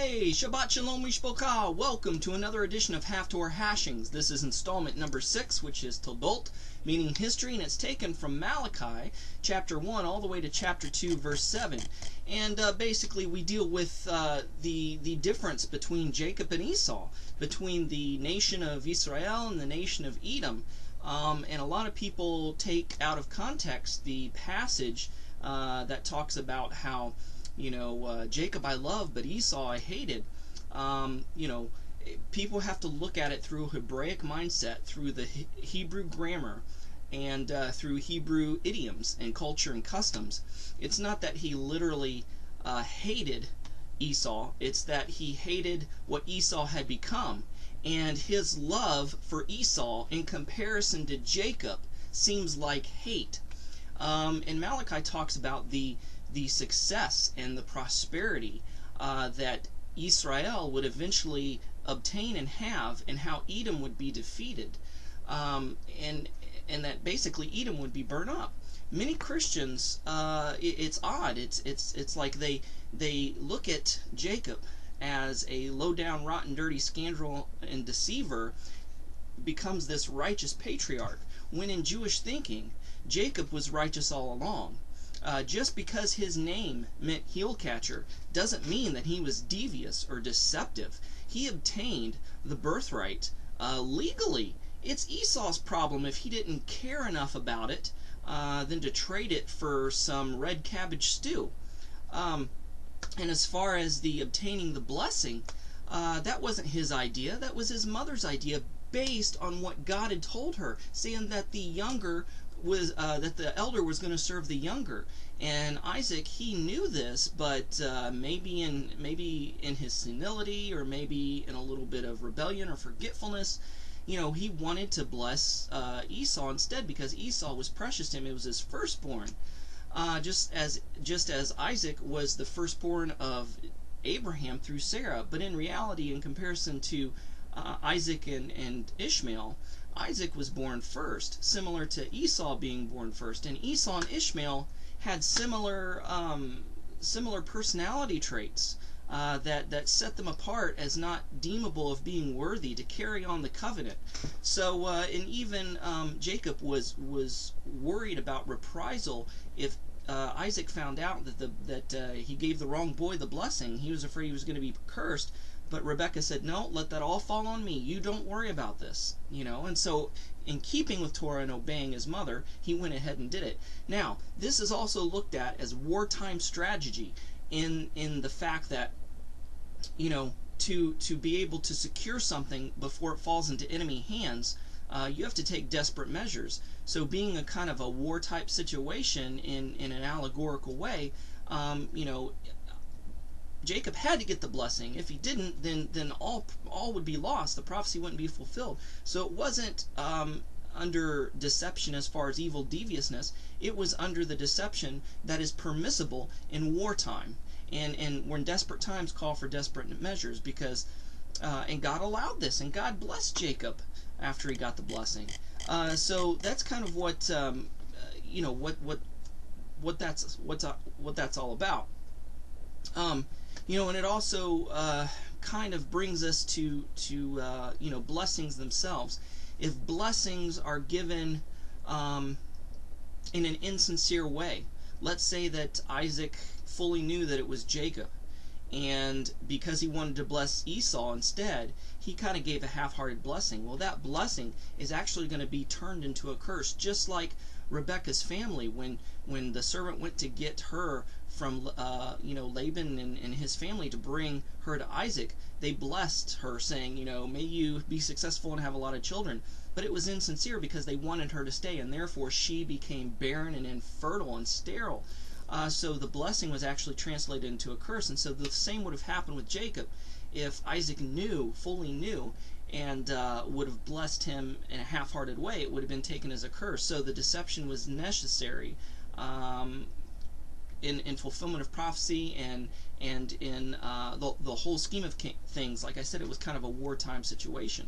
Hey, Shabbat Shalom Mishpocha! Welcome to another edition of Haftarah Hashings. This is installment number 6, which is Toldot, meaning history, and it's taken from Malachi, chapter 1, all the way to chapter 2, verse 7. And basically we deal with the difference between Jacob and Esau, between the nation of Israel and the nation of Edom. And a lot of people take out of context the passage that talks about how Jacob I love, but Esau I hated. People have to look at it through a Hebraic mindset, through the Hebrew grammar, and through Hebrew idioms and culture and customs. It's not that he literally hated Esau, it's that he hated what Esau had become. And his love for Esau in comparison to Jacob seems like hate. And Malachi talks about the success and the prosperity that Israel would eventually obtain and have, and how Edom would be defeated, and that basically Edom would be burned up. Many Christians, it's odd. It's like they look at Jacob as a low-down, rotten, dirty scoundrel and deceiver, becomes this righteous patriarch, when in Jewish thinking, Jacob was righteous all along. Just because his name meant heel catcher doesn't mean that he was devious or deceptive. He obtained the birthright legally. It's Esau's problem if he didn't care enough about it than to trade it for some red cabbage stew. And as far as the obtaining the blessing, that wasn't his idea. That was his mother's idea, based on what God had told her, saying that the younger was that the elder was going to serve the younger. And Isaac, he knew this, but maybe in his senility, or maybe in a little bit of rebellion or forgetfulness, he wanted to bless Esau instead, because Esau was precious to him. It was his firstborn, just as Isaac was the firstborn of Abraham through Sarah. But in reality, in comparison to Isaac and Ishmael, Isaac was born first, similar to Esau being born first. And Esau and Ishmael had similar personality traits that set them apart as not deemable of being worthy to carry on the covenant. So and even Jacob was worried about reprisal if Isaac found out that he gave the wrong boy the blessing. He was afraid he was going to be cursed. But Rebecca said, no, let that all fall on me. You don't worry about this. And so in keeping with Torah and obeying his mother, he went ahead and did it. Now, this is also looked at as wartime strategy in the fact that, to be able to secure something before it falls into enemy hands, you have to take desperate measures. So being a kind of a war type situation in an allegorical way, Jacob had to get the blessing. If he didn't, then all would be lost. The prophecy wouldn't be fulfilled. So it wasn't under deception as far as evil deviousness. It was under the deception that is permissible in wartime. And when desperate times call for desperate measures, because and God allowed this, and God blessed Jacob after he got the blessing. So that's kind of what what that's all about. And it also kind of brings us to blessings themselves. If blessings are given in an insincere way, let's say that Isaac fully knew that it was Jacob, and because he wanted to bless Esau instead, he kind of gave a half-hearted blessing. Well, that blessing is actually going to be turned into a curse, just like Rebecca's family, when the servant went to get her from Laban and his family to bring her to Isaac, they blessed her, saying, may you be successful and have a lot of children. But it was insincere, because they wanted her to stay, and therefore she became barren and infertile and sterile. So the blessing was actually translated into a curse. And so the same would have happened with Jacob if Isaac fully knew, and would have blessed him in a half-hearted way. It would have been taken as a curse. So the deception was necessary in fulfillment of prophecy, and in the whole scheme of things. Like I said, it was kind of a wartime situation.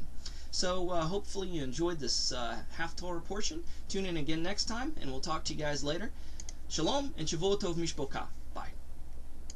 So hopefully you enjoyed this Haftarah portion. Tune in again next time, and we'll talk to you guys later. Shalom and Shavuot Tov Mishpocha.